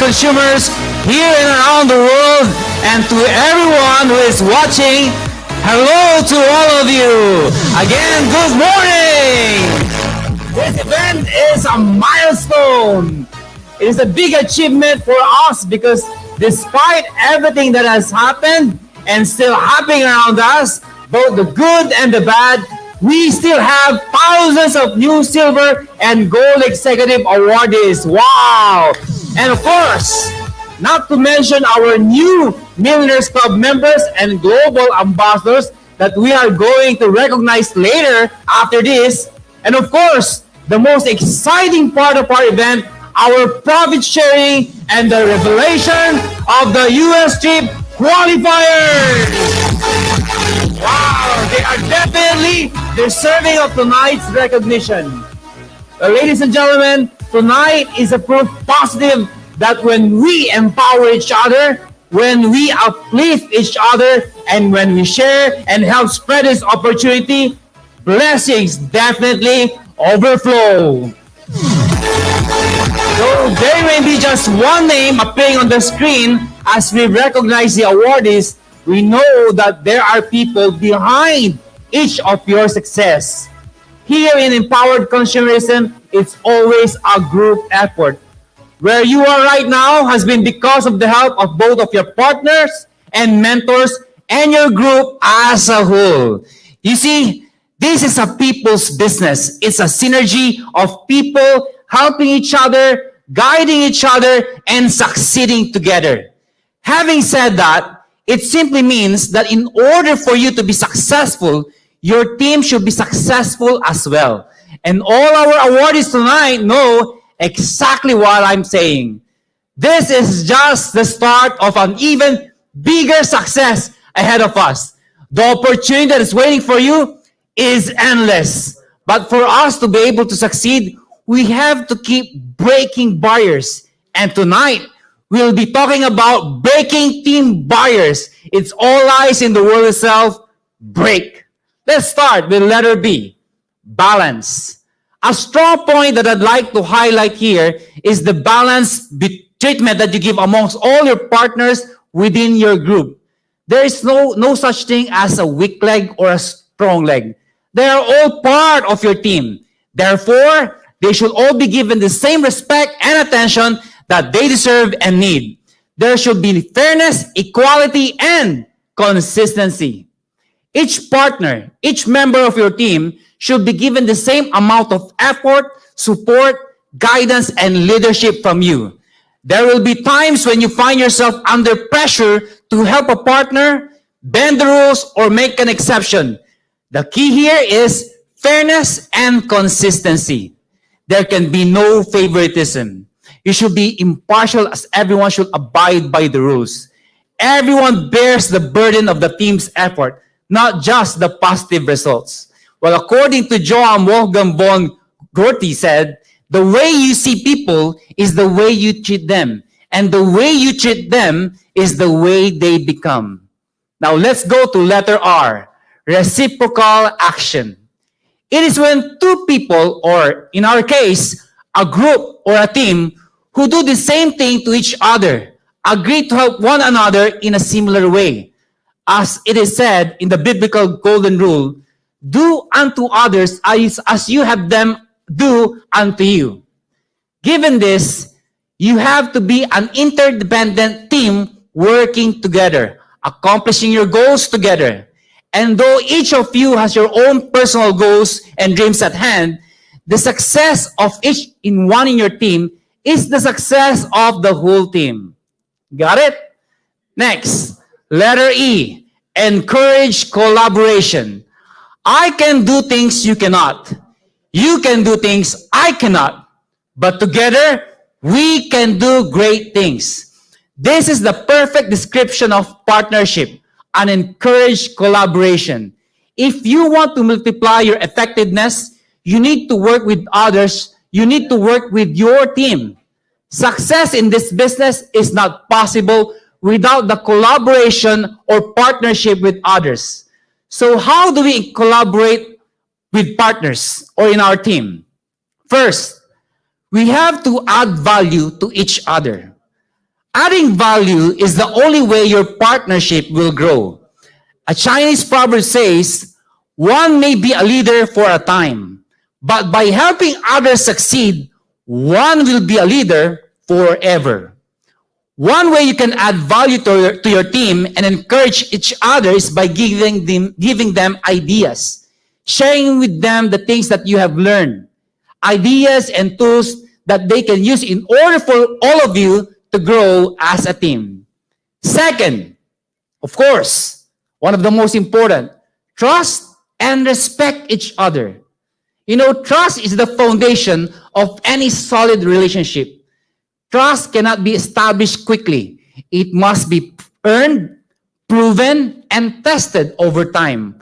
consumers here and around the world, and to everyone who is watching, hello to all of you. Again, good morning. This event is a milestone. It is a big achievement for us because despite everything that has happened and still happening around us, both the good and the bad, we still have thousands of new silver and gold executive awardees. Wow! And of course, not to mention our new Millionaires Club members and global ambassadors that we are going to recognize later after this. And of course, the most exciting part of our event, our profit sharing and the revelation of the US trip qualifiers. Wow, they are definitely deserving of tonight's recognition. Ladies and gentlemen, tonight is a proof positive that when we empower each other, when we uplift each other, and when we share and help spread this opportunity, blessings definitely overflow. So there may be just one name appearing on the screen as we recognize the awardees. We know that there are people behind each of your success. Here in Empowered Consumerism, it's always a group effort. Where you are right now has been because of the help of both of your partners and mentors and your group as a whole. You see, this is a people's business. It's a synergy of people helping each other, guiding each other, and succeeding together. Having said that, it simply means that in order for you to be successful, your team should be successful as well. And all our awardees tonight know exactly what I'm saying. This is just the start of an even bigger success ahead of us. The opportunity that is waiting for you is endless. But for us to be able to succeed, we have to keep breaking barriers. And tonight, we'll be talking about breaking team barriers. It's all lies in the world itself. Break. Let's start with letter B, balance. A strong point that I'd like to highlight here is the balanced treatment that you give amongst all your partners within your group. There is no such thing as a weak leg or a strong leg. They are all part of your team. Therefore, they should all be given the same respect and attention that they deserve and need. There should be fairness, equality, and consistency. Each partner, each member of your team should be given the same amount of effort, support, guidance, and leadership from you. There will be times when you find yourself under pressure to help a partner, bend the rules, or make an exception. The key here is fairness and consistency. There can be no favoritism. You should be impartial as everyone should abide by the rules. Everyone bears the burden of the team's effort, not just the positive results. Well, according to Johann Wolfgang von Goethe said, the way you see people is the way you treat them. And the way you treat them is the way they become. Now let's go to letter R, reciprocal action. It is when two people, or in our case, a group or a team, who do the same thing to each other, agree to help one another in a similar way. As it is said in the biblical golden rule, do unto others as you have them do unto you. Given this, you have to be an interdependent team working together, accomplishing your goals together. And though each of you has your own personal goals and dreams at hand, the success of each in one in your team is the success of the whole team. Got it? Next, letter E, encourage collaboration. I can do things you cannot. You can do things I cannot. But together, we can do great things. This is the perfect description of partnership, an encouraged collaboration. If you want to multiply your effectiveness, you need to work with others. You need to work with your team. Success in this business is not possible without the collaboration or partnership with others. So how do we collaborate with partners or in our team? First, we have to add value to each other. Adding value is the only way your partnership will grow. A Chinese proverb says, one may be a leader for a time, but by helping others succeed, one will be a leader forever. One way you can add value to your team and encourage each other is by giving them ideas, sharing with them the things that you have learned, ideas and tools that they can use in order for all of you to grow as a team. Second, of course, one of the most important, trust and respect each other. You know, trust is the foundation of any solid relationship. Trust cannot be established quickly. It must be earned, proven, and tested over time.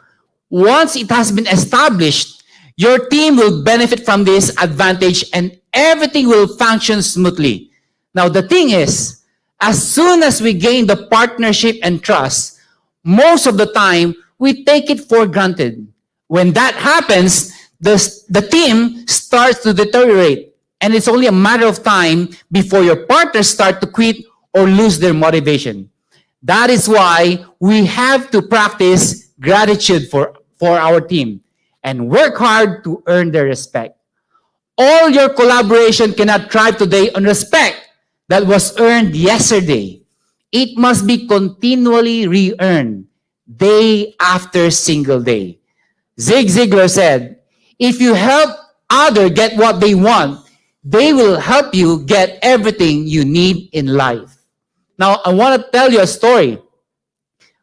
Once it has been established, your team will benefit from this advantage and everything will function smoothly. Now, the thing is, as soon as we gain the partnership and trust, most of the time, we take it for granted. When that happens, the team starts to deteriorate. And it's only a matter of time before your partners start to quit or lose their motivation. That is why we have to practice gratitude for our team and work hard to earn their respect. All your collaboration cannot thrive today on respect that was earned yesterday. It must be continually re-earned, day after single day. Zig Ziglar said, if you help others get what they want, they will help you get everything you need in life. Now, I want to tell you a story.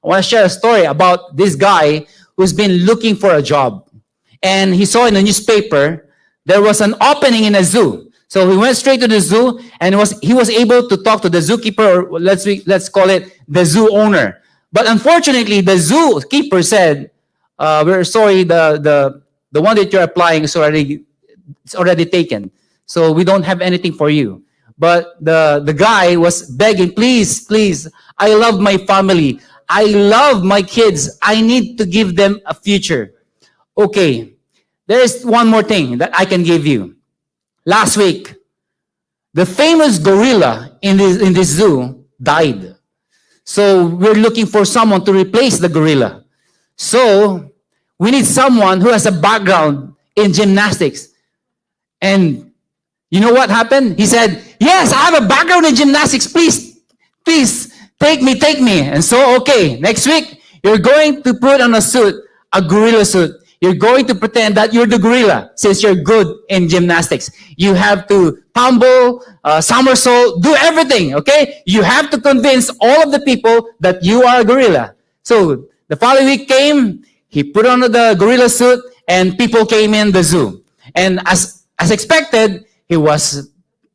I want to share a story about this guy who's been looking for a job. And he saw in the newspaper, there was an opening in a zoo. So he went straight to the zoo and he was able to talk to the zookeeper, or let's call it the zoo owner. But unfortunately, the zookeeper said, we're sorry, the one that you're applying is already taken. So we don't have anything for you. But the guy was begging, please, please, I love my family. I love my kids. I need to give them a future. Okay, there is one more thing that I can give you. Last week, the famous gorilla in this zoo died. So we're looking for someone to replace the gorilla. So we need someone who has a background in gymnastics. And you know what happened? He said, yes, I have a background in gymnastics. Please, take me. And so, okay, next week, you're going to put on a suit, a gorilla suit. You're going to pretend that you're the gorilla since you're good in gymnastics. You have to tumble, somersault, do everything, okay? You have to convince all of the people that you are a gorilla. So the following week came, he put on the gorilla suit, and people came in the zoo. And as expected, he was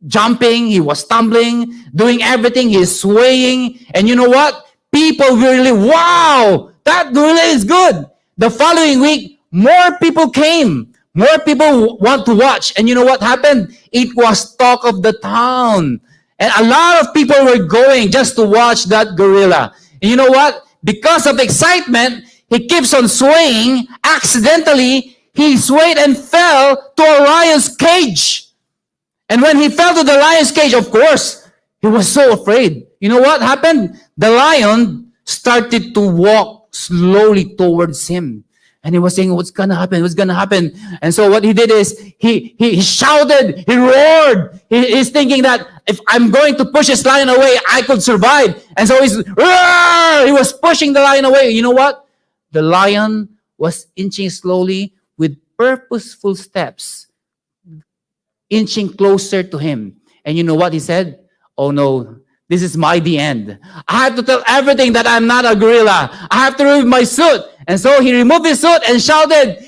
jumping, he was tumbling, doing everything, he's swaying. And you know what? People really, wow, that gorilla is good. The following week, more people came. More people want to watch. And you know what happened? It was talk of the town. And a lot of people were going just to watch that gorilla. And you know what? Because of excitement, he keeps on swaying. Accidentally, he swayed and fell to a lion's cage. And when he fell to the lion's cage, of course, he was so afraid. You know what happened? The lion started to walk slowly towards him. And he was saying, what's going to happen? What's going to happen? And so what he did is he shouted, he roared. He's thinking that if I'm going to push this lion away, I could survive. And so he was pushing the lion away. You know what? The lion was inching slowly with purposeful steps, inching closer to him. And you know what he said? Oh no, this is the end. I have to tell everything that I'm not a gorilla. I have to remove my suit. And so he removed his suit and shouted,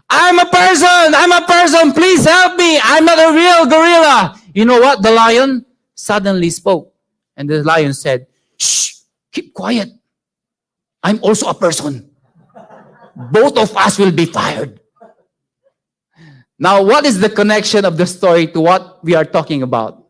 I'm a person, please help me. I'm not a real gorilla. You know what? The lion suddenly spoke. And the lion said, shh, keep quiet. I'm also a person. Both of us will be fired. Now, what is the connection of the story to what we are talking about?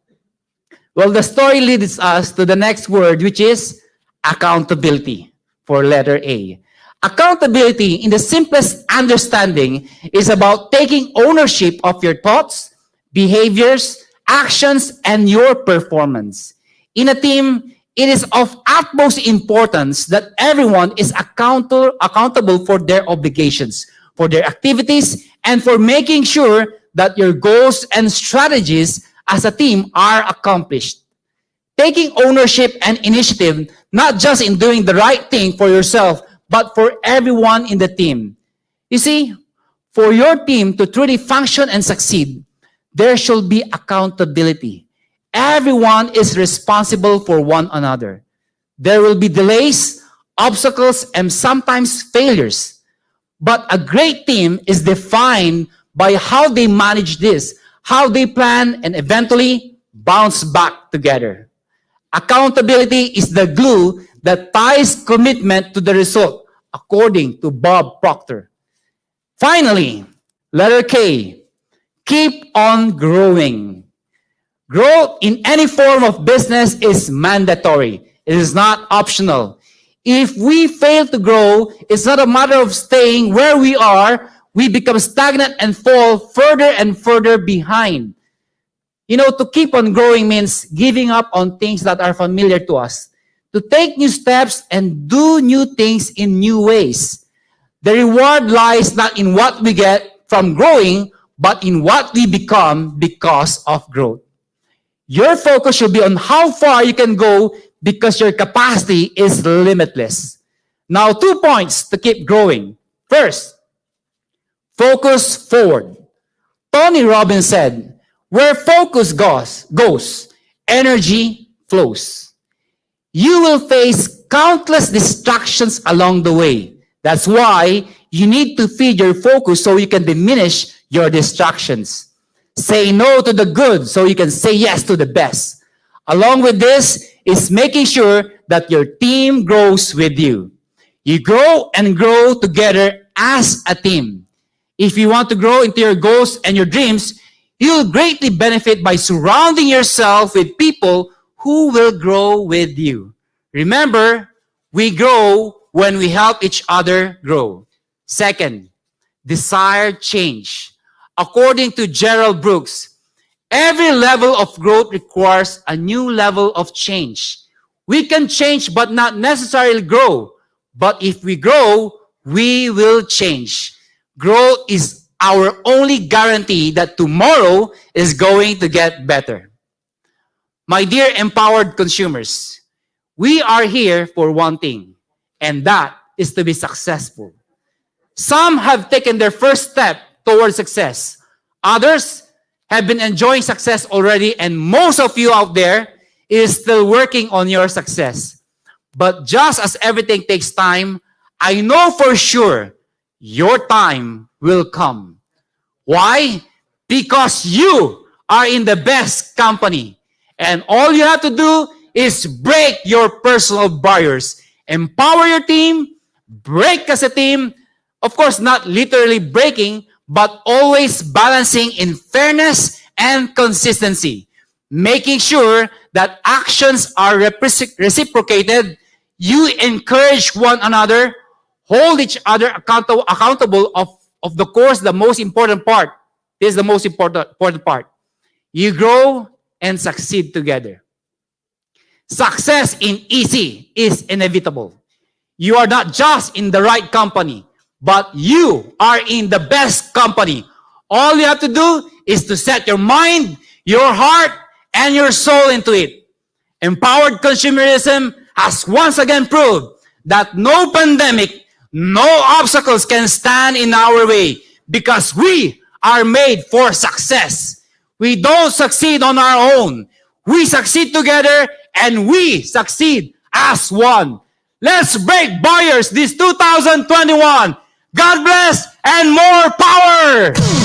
Well, the story leads us to the next word, which is accountability, for letter A. Accountability, in the simplest understanding, is about taking ownership of your thoughts, behaviors, actions, and your performance. In a team, it is of utmost importance that everyone is accountable for their obligations, for their activities, and for making sure that your goals and strategies as a team are accomplished. Taking ownership and initiative, not just in doing the right thing for yourself, but for everyone in the team. You see, for your team to truly function and succeed, there should be accountability. Everyone is responsible for one another. There will be delays, obstacles, and sometimes failures. But a great team is defined by how they manage this, how they plan, and eventually bounce back together. Accountability is the glue that ties commitment to the result, according to Bob Proctor. Finally, letter K, keep on growing. Growth in any form of business is mandatory. It is not optional. If we fail to grow, it's not a matter of staying where we are. We become stagnant and fall further and further behind. You know, to keep on growing means giving up on things that are familiar to us, to take new steps and do new things in new ways. The reward lies not in what we get from growing, but in what we become because of growth. Your focus should be on how far you can go because your capacity is limitless. Now, 2 points to keep growing. First, focus forward. Tony Robbins said, where focus goes, energy flows. You will face countless distractions along the way. That's why you need to feed your focus so you can diminish your distractions. Say no to the good so you can say yes to the best. Along with this is making sure that your team grows with you. You grow and grow together as a team. If you want to grow into your goals and your dreams, you'll greatly benefit by surrounding yourself with people who will grow with you. Remember, we grow when we help each other grow. Second, desired change. According to Gerald Brooks, every level of growth requires a new level of change. We can change but not necessarily grow. But if we grow, we will change. Growth is our only guarantee that tomorrow is going to get better. My dear empowered consumers, we are here for one thing, and that is to be successful. Some have taken their first step towards success. Others have been enjoying success already, and most of you out there is still working on your success. But just as everything takes time, I know for sure your time will come. Why? Because you are in the best company. And all you have to do is break your personal barriers. Empower your team, break as a team. Of course, not literally breaking, but always balancing in fairness and consistency. Making sure that actions are reciprocated. You encourage one another, hold each other accountable of the course, the most important part. This is the most important part. You grow and succeed together. Success in EC is inevitable. You are not just in the right company, but you are in the best company. All you have to do is to set your mind, your heart, and your soul into it. Empowered consumerism has once again proved that no pandemic, no obstacles can stand in our way because we are made for success. We don't succeed on our own. We succeed together and we succeed as one. Let's break barriers this 2021. God bless and more power!